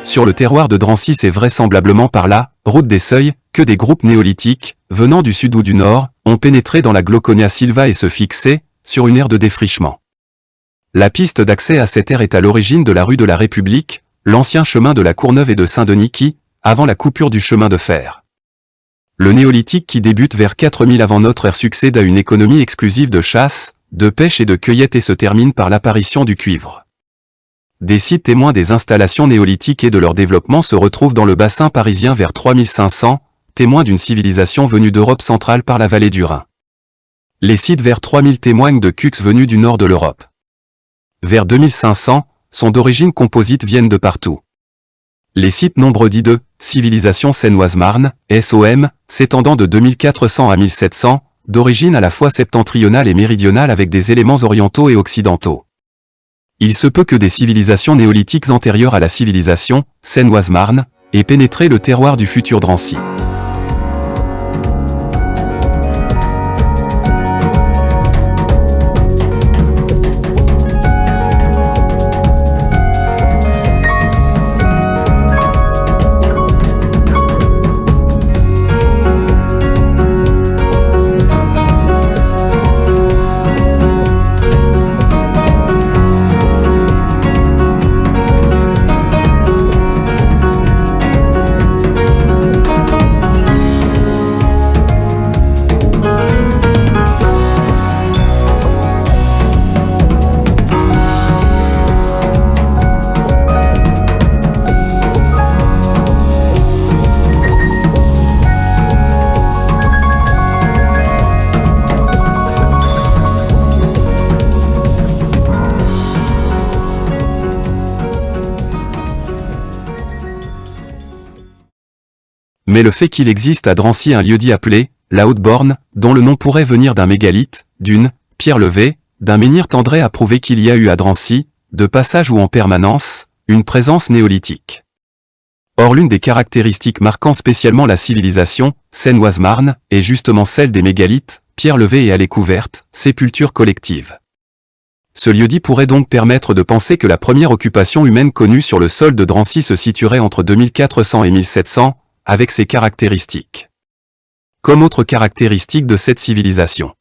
sur le terroir de Drancy c'est vraisemblablement par là, route des Seuils, que des groupes néolithiques, venant du sud ou du nord, ont pénétré dans la Glauconia Silva et se fixé, sur une aire de défrichement. La piste d'accès à cette aire est à l'origine de la rue de la République, l'ancien chemin de la Courneuve et de Saint-Denis qui, avant la coupure du chemin de fer. Le néolithique qui débute vers 4000 avant notre ère succède à une économie exclusive de chasse, de pêche et de cueillette et se termine par l'apparition du cuivre. Des sites témoins des installations néolithiques et de leur développement se retrouvent dans le bassin parisien vers 3500, témoins d'une civilisation venue d'Europe centrale par la vallée du Rhin. Les sites vers 3000 témoignent de Cux venus du nord de l'Europe. Vers 2500, sont d'origine composite viennent de partout. Les sites nombreux dits de « civilisation Seine-Oise-Marne », SOM, s'étendant de 2400 à 1700, d'origine à la fois septentrionale et méridionale avec des éléments orientaux et occidentaux. Il se peut que des civilisations néolithiques antérieures à la civilisation Seine-Oise-Marne aient pénétré le terroir du futur Drancy. Mais le fait qu'il existe à Drancy un lieu-dit appelé la Haute-Borne, dont le nom pourrait venir d'un mégalithe, d'une pierre levée, d'un menhir tendrait à prouver qu'il y a eu à Drancy, de passage ou en permanence, une présence néolithique. Or l'une des caractéristiques marquant spécialement la civilisation Seine-Oise-Marne est justement celle des mégalithes, pierres levées et allées couvertes, sépultures collectives. Ce lieu-dit pourrait donc permettre de penser que la première occupation humaine connue sur le sol de Drancy se situerait entre 2400 et 1700, avec ses caractéristiques. Comme autre caractéristique de cette civilisation.